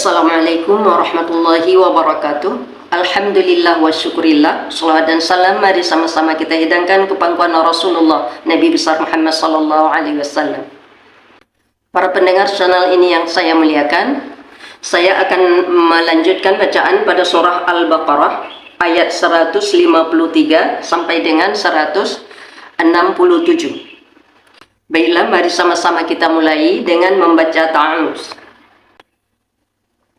Assalamualaikum warahmatullahi wabarakatuh. Alhamdulillah wa syukurillah. Salawat dan salam mari sama-sama kita hidangkan ke pangkuan Rasulullah Nabi besar Muhammad sallallahu alaihi wasallam. Para pendengar channel ini yang saya muliakan, saya akan melanjutkan bacaan pada surah Al-Baqarah ayat 153 sampai dengan 167. Baiklah, mari sama-sama kita mulai dengan membaca ta'awuz.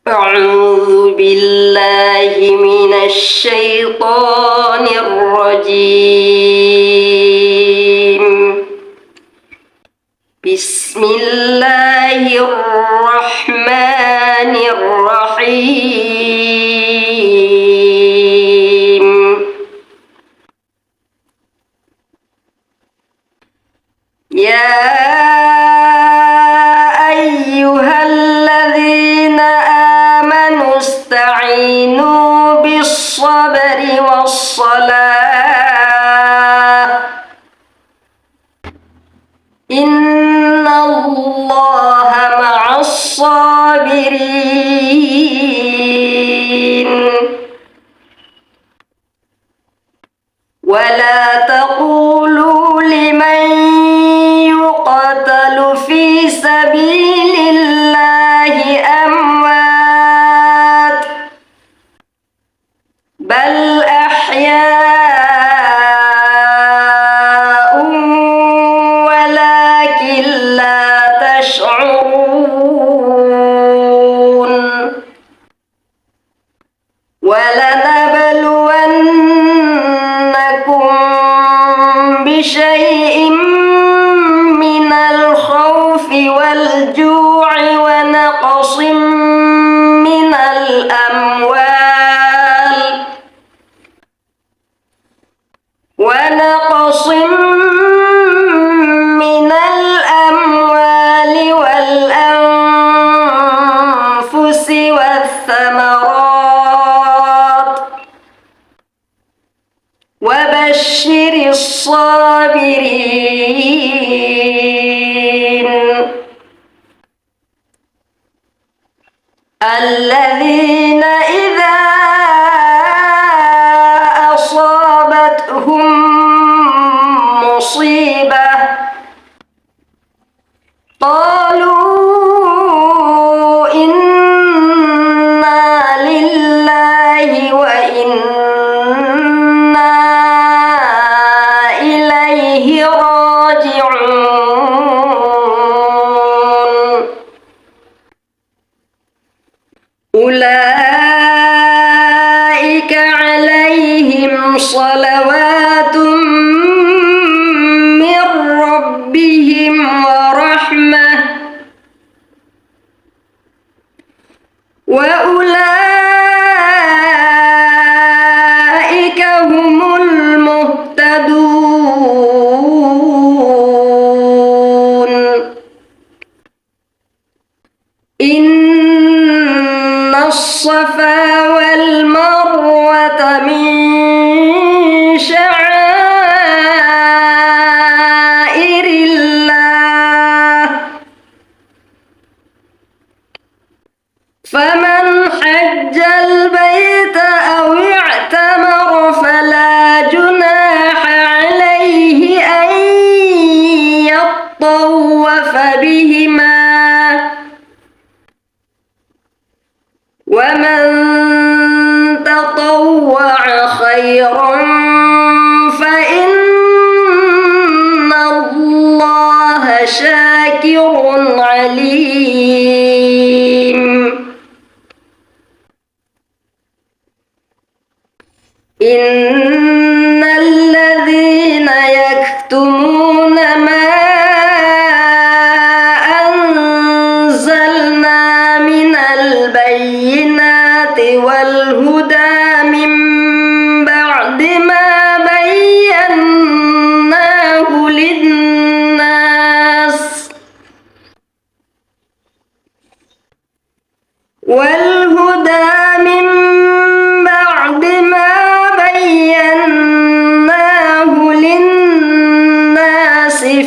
أعوذ بالله من الشيطان الرجيم بسم الله الرحمن الرحيم يا أيها الذين استعينوا بالصبر والصلاة إن الله مع الصابرين ولا تقولوا لمن يقتل في سبيل الله بل أحياء ولكن لا تشعرون ولنبلونكم بشيء من الخوف والجوع ونقص من الأموال والأنفس والثمرات وبشر الصابرين الذين إذا أصابتهم مصيبة قالوا إنا لله وإنا إليه راجعون أولئك عليهم صلوات من ربهم ورحمة وأولئك هم المهتدون إن الصفا والمروة من شعائر الله فمن حج البيت أو اعتمر فلا جناح عليه أن يطوف بهما ومن تطوع خيرا فإن الله شاكر عليم إن الذين يكتمون ما أنزلنا من البينات والهدى من بعد ما بيناه للناس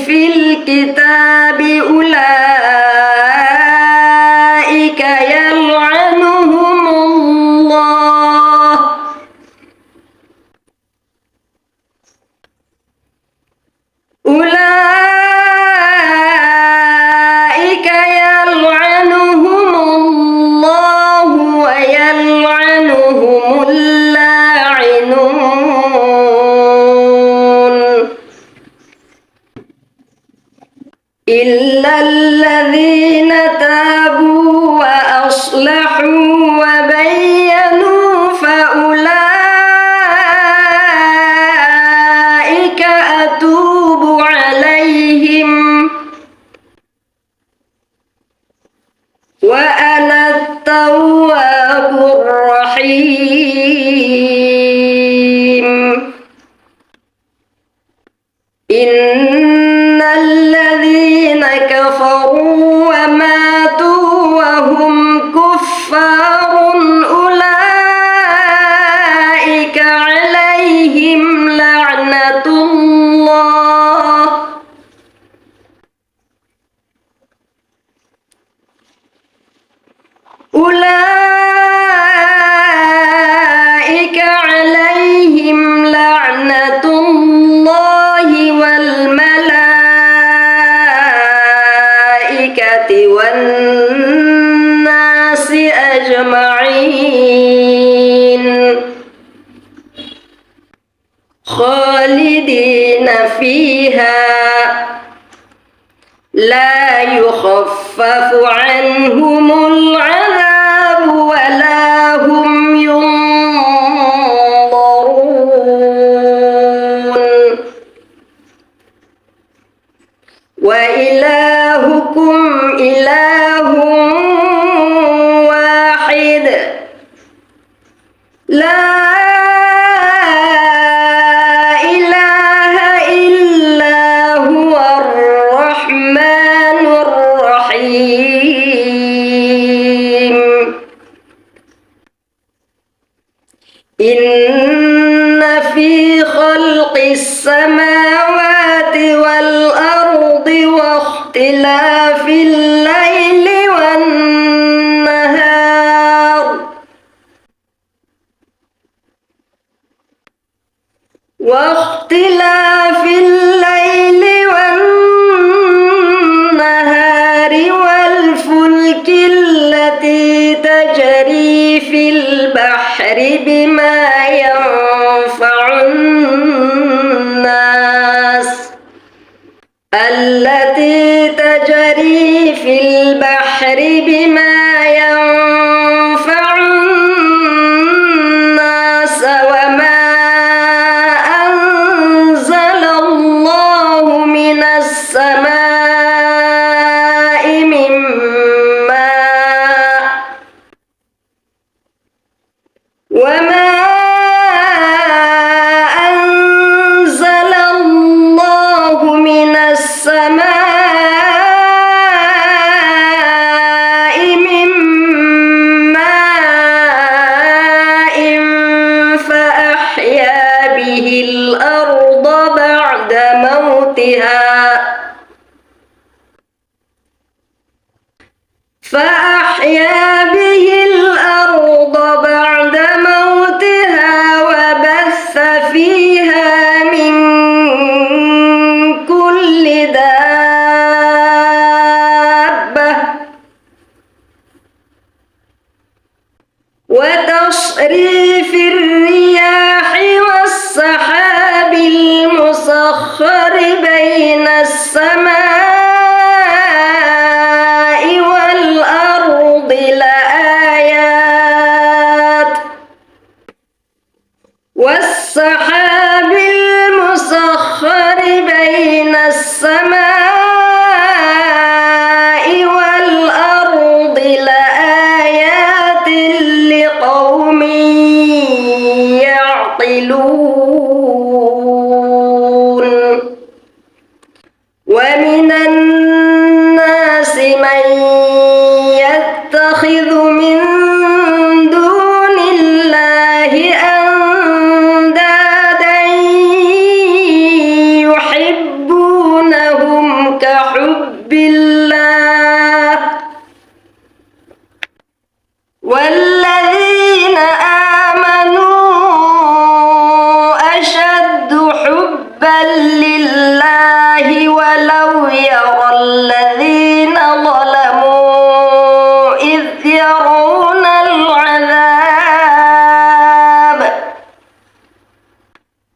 في الكتاب أولئك يلعنهم إلا الذين تابوا وأصلحوا وبينوا فأولئك أتوب عليهم وأنا التواب الرحيم. إن الذين كفروا وماتوا وهم كفار أولئك عليهم لعنة الله والملائكة والناس أجمعين خالدين فيها لا يخفف عنهم العذاب ولا هم ينظرون. وإلهكم إله واحد لا إله إلا هو الرحمن الرحيم. إن في خلق السماوات والأرض واختلاف الليل والنهار والفلك التي تجري في البحر بما ينفع الناس وما أنزل الله من السماء من ماء فأحيا به الأرض بعد موتها وبث فيها من كل دابة وتصريف الرياح والسحاب المسخر بين السماء والأرض لآيات والسحاب المسخر بين السماء والأرض لآيات لقوم يعقلون. ومن الناس من يتخذ من دون الله أندادا يحبونهم كحب الله والذين آمنوا أشد حبا لله ولو يرى الذين ظلموا إذ يرون العذاب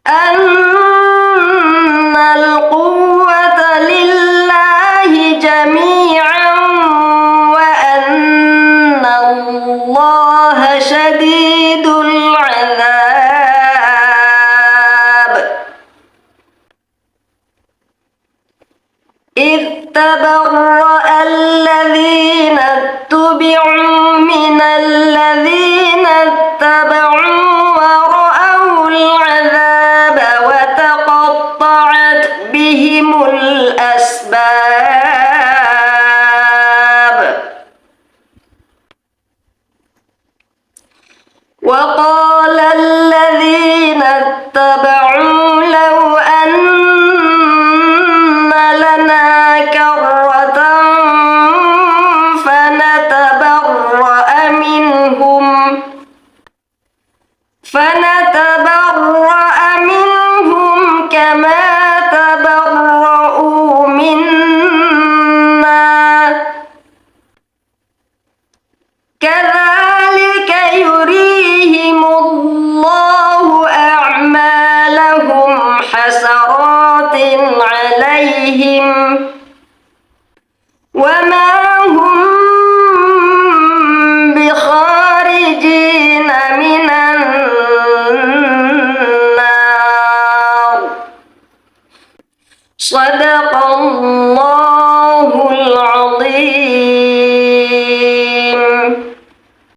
أن القوة لله تبعوا من الذين اتبعوا ورأوا العذاب وتقطعت بهم الأسباب وقال الذين اتبعوا لو أن لنا كرة فنتبرأ منهم كما تبرؤوا منا كذلك يريهم الله أعمالهم حسرات عليهم وما هم بخارجين من النار. صدق